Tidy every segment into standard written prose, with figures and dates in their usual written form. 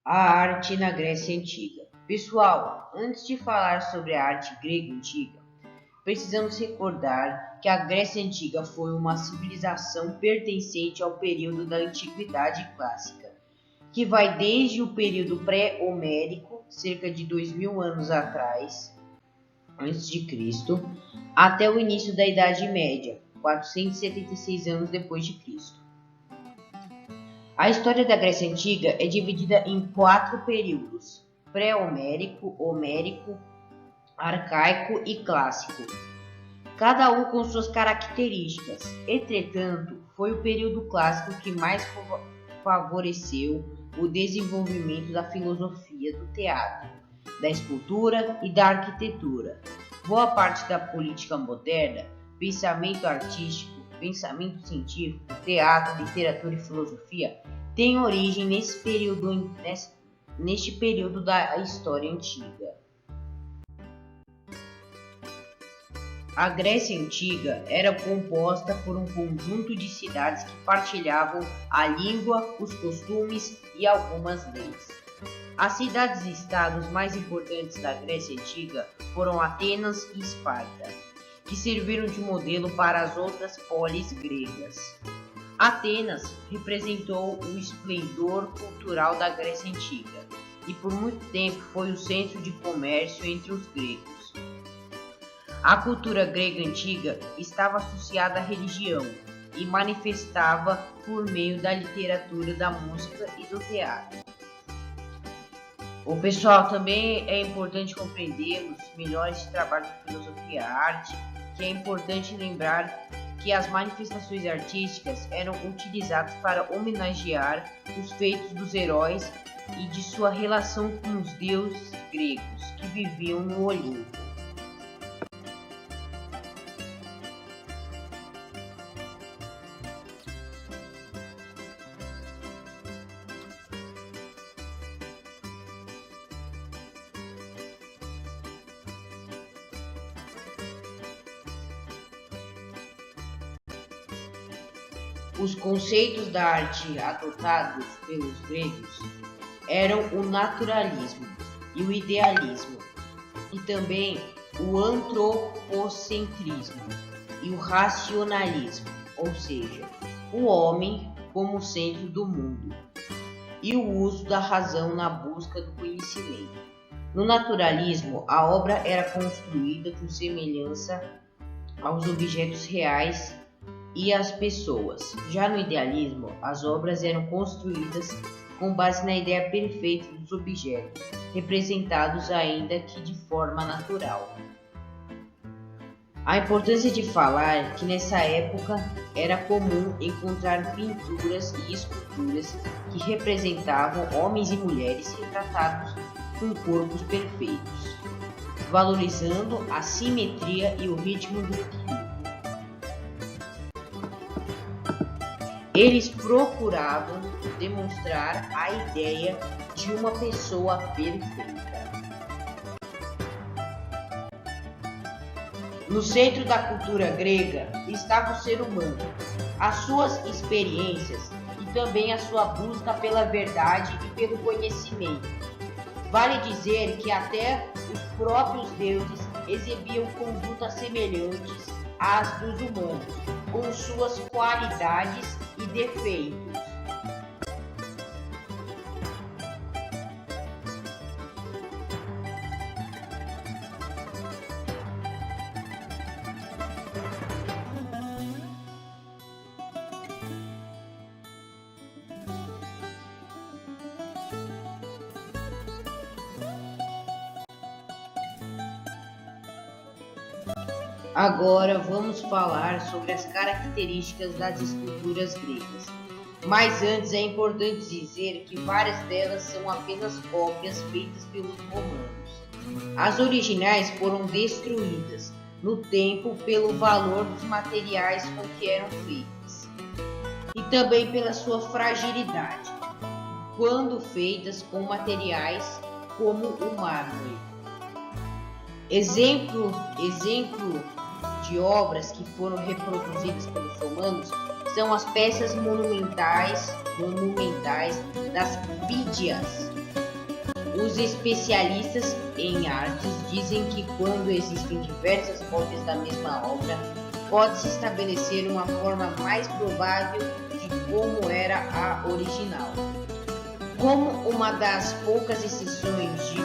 A arte na Grécia Antiga. Pessoal, antes de falar sobre a arte grega antiga, precisamos recordar que a Grécia Antiga foi uma civilização pertencente ao período da Antiguidade Clássica, que vai desde o período pré-homérico, cerca de 2000 anos atrás, antes de Cristo, até o início da Idade Média, 476 anos depois de Cristo. A história da Grécia Antiga é dividida em 4 períodos: pré-homérico, homérico, arcaico e clássico, cada um com suas características. Entretanto, foi o período clássico que mais favoreceu o desenvolvimento da filosofia, do teatro, da escultura e da arquitetura. Boa parte da política moderna, pensamento artístico, pensamento científico, teatro, literatura e filosofia tem origem neste período da história antiga. A Grécia Antiga era composta por um conjunto de cidades que partilhavam a língua, os costumes e algumas leis. As cidades-estados mais importantes da Grécia Antiga foram Atenas e Esparta, que serviram de modelo para as outras polis gregas. Atenas representou o esplendor cultural da Grécia Antiga e por muito tempo foi o centro de comércio entre os gregos. A cultura grega antiga estava associada à religião e manifestava por meio da literatura, da música e do teatro. O pessoal, também é importante compreendermos melhor esse trabalho de filosofia e arte, que é importante lembrar que as manifestações artísticas eram utilizadas para homenagear os feitos dos heróis e de sua relação com os deuses gregos que viviam no Olimpo. Os conceitos da arte adotados pelos gregos eram o naturalismo e o idealismo, e também o antropocentrismo e o racionalismo, ou seja, o homem como centro do mundo, e o uso da razão na busca do conhecimento. No naturalismo, a obra era construída com semelhança aos objetos reais e as pessoas. Já no idealismo, as obras eram construídas com base na ideia perfeita dos objetos, representados ainda que de forma natural. A importância de falar que nessa época era comum encontrar pinturas e esculturas que representavam homens e mulheres retratados com corpos perfeitos, valorizando a simetria e o ritmo do equilíbrio. Eles procuravam demonstrar a ideia de uma pessoa perfeita. No centro da cultura grega estava o ser humano, as suas experiências e também a sua busca pela verdade e pelo conhecimento. Vale dizer que até os próprios deuses exibiam condutas semelhantes às dos humanos, com suas qualidades e defeitos. Agora vamos falar sobre as características das esculturas gregas. Mas antes é importante dizer que várias delas são apenas cópias feitas pelos romanos. As originais foram destruídas no tempo pelo valor dos materiais com que eram feitas e também pela sua fragilidade, quando feitas com materiais como o mármore. Exemplo de obras que foram reproduzidas pelos romanos são as peças monumentais das Fídias, Os especialistas em artes dizem que quando existem diversas cópias da mesma obra, pode-se estabelecer uma forma mais provável de como era a original. Como uma das poucas exceções de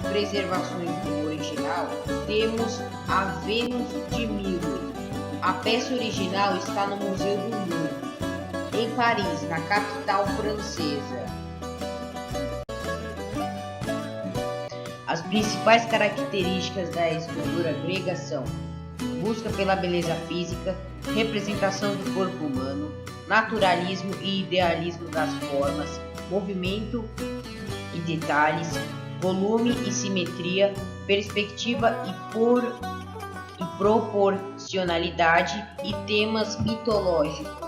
preservações do original, temos a Vênus de Milo. A peça original está no Museu do Louvre, em Paris, na capital francesa. As principais características da escultura grega são busca pela beleza física, representação do corpo humano, naturalismo e idealismo das formas, movimento e detalhes, volume e simetria, perspectiva e proporcionalidade e temas mitológicos.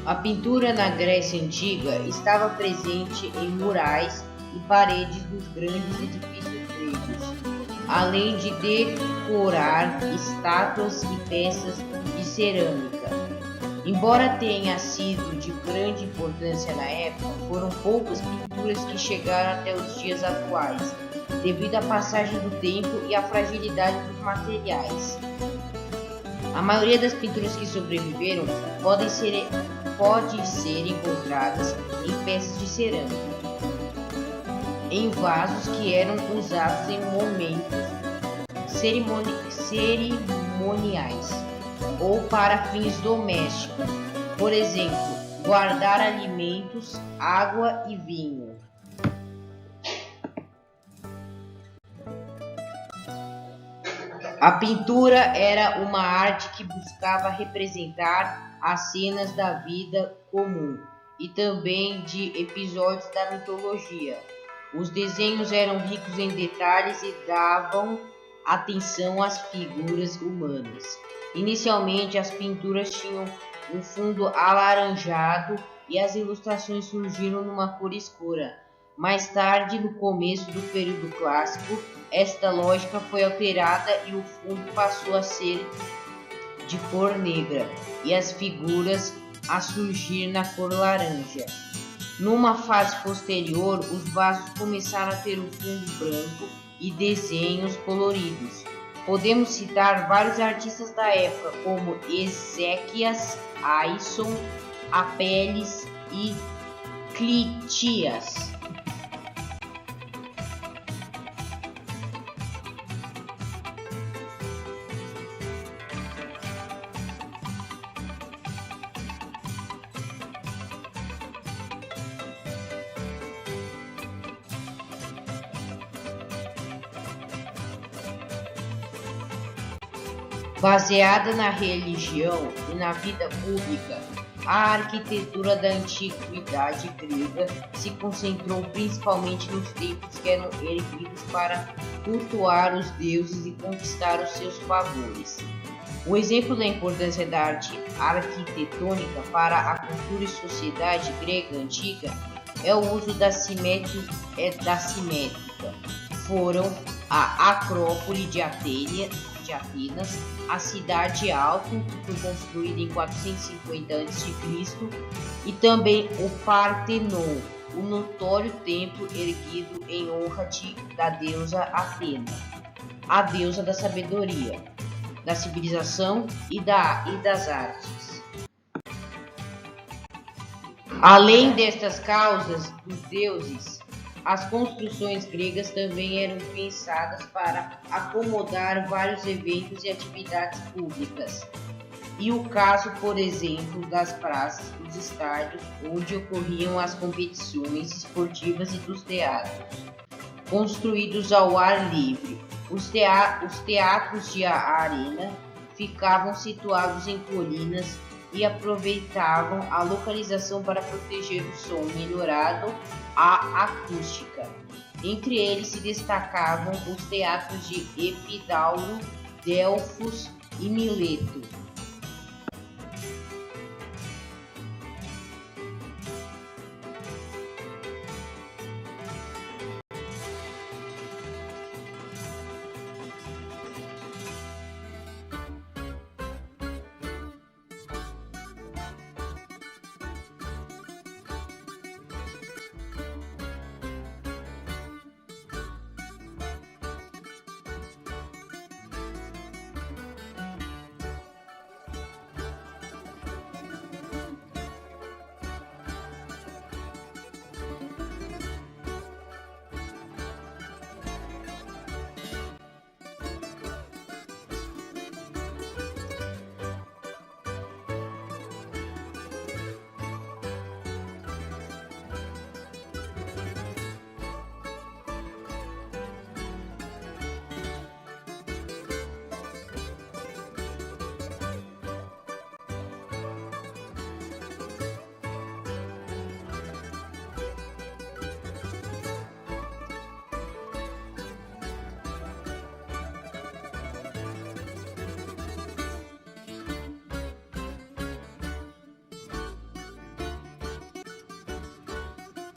A pintura na Grécia Antiga estava presente em murais e paredes dos grandes edifícios gregos, além de decorar estátuas e peças de cerâmica. Embora tenha sido de grande importância na época, foram poucas pinturas que chegaram até os dias atuais, devido à passagem do tempo e à fragilidade dos materiais. A maioria das pinturas que sobreviveram pode ser encontradas em peças de cerâmica, em vasos que eram usados em momentos cerimoniais ou para fins domésticos, por exemplo, guardar alimentos, água e vinho. A pintura era uma arte que buscava representar as cenas da vida comum e também de episódios da mitologia. Os desenhos eram ricos em detalhes e davam atenção às figuras humanas. Inicialmente, as pinturas tinham um fundo alaranjado e as ilustrações surgiram numa cor escura. Mais tarde, no começo do período clássico, esta lógica foi alterada e o fundo passou a ser de cor negra e as figuras a surgir na cor laranja. Numa fase posterior, os vasos começaram a ter um fundo branco e desenhos coloridos. Podemos citar vários artistas da época, como Ezequias, Aison, Apelles e Clitias. Baseada na religião e na vida pública, a arquitetura da antiguidade grega se concentrou principalmente nos templos que eram erguidos para cultuar os deuses e conquistar os seus favores. Um exemplo da importância da arte arquitetônica para a cultura e sociedade grega antiga é o uso da simétrica. Foram a Acrópole de Atenas, a Cidade Alta, que foi construída em 450 a.C., e também o Partenon, o notório templo erguido em honra da deusa Atena, a deusa da sabedoria, da civilização e das artes. Além destas causas dos deuses, as construções gregas também eram pensadas para acomodar vários eventos e atividades públicas. E o caso, por exemplo, das praças, dos estádios, onde ocorriam as competições esportivas e dos teatros, construídos ao ar livre. Os teatros de arena ficavam situados em colinas e aproveitavam a localização para proteger o som, melhorado a acústica. Entre eles se destacavam os teatros de Epidauro, Delfos e Mileto.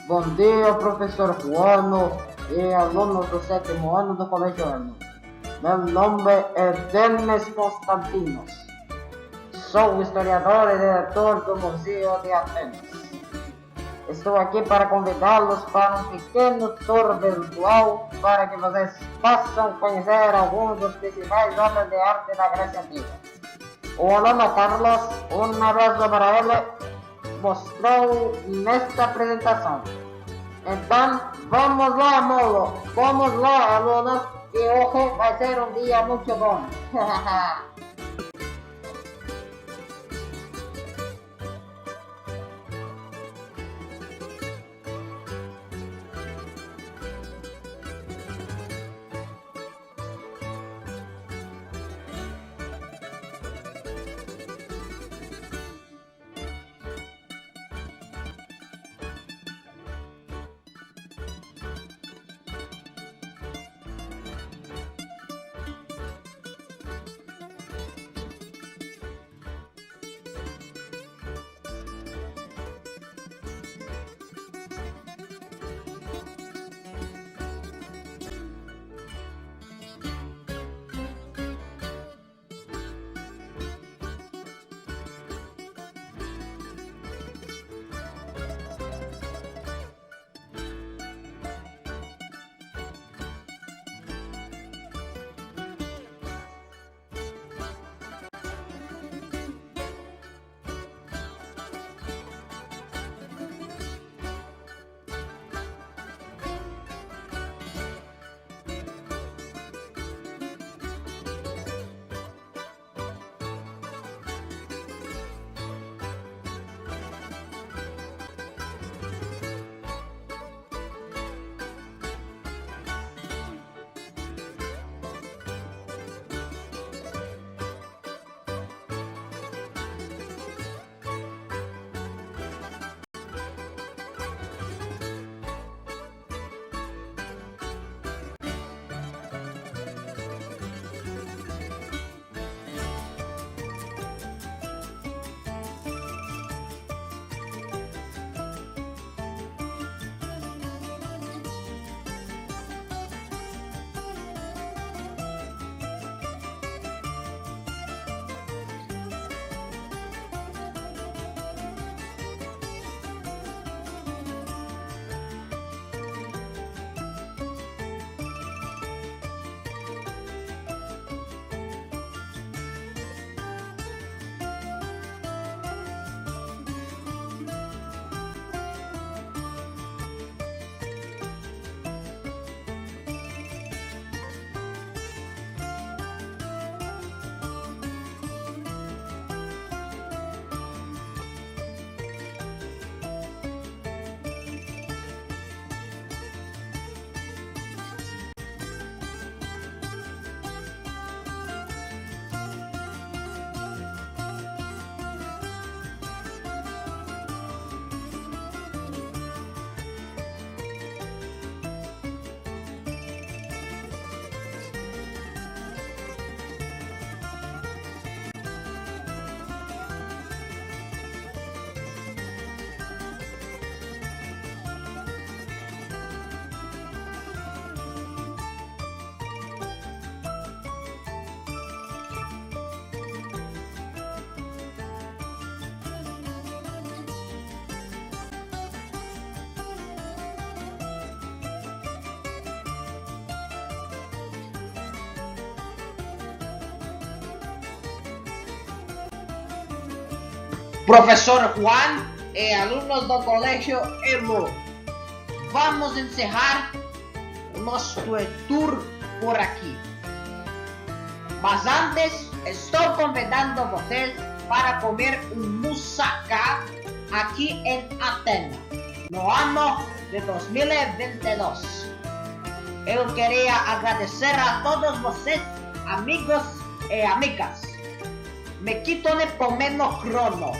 Bom dia, professor Juano e alunos do 7º ano do Colégio Eno. Meu nome é Denis Constantinos. Sou historiador e diretor do Museu de Atenas. Estou aqui para convidá-los para um pequeno tour virtual para que vocês possam conhecer alguns dos principais obras de arte da Grécia Antiga. O aluno Carlos, uma vez para ele, mostrou nesta apresentação. Então, vamos lá, Molo. Vamos lá, alunos, que hoje vai ser um dia muito bom. Professor Juan e alunos do Colégio Elo, vamos encerrar o nosso tour por aqui. Mas antes, estou convidando vocês para comer um moussaka aqui em Atenas, no ano de 2022. Eu queria agradecer a todos vocês, amigos e amigas. Me quito de pomeno crono.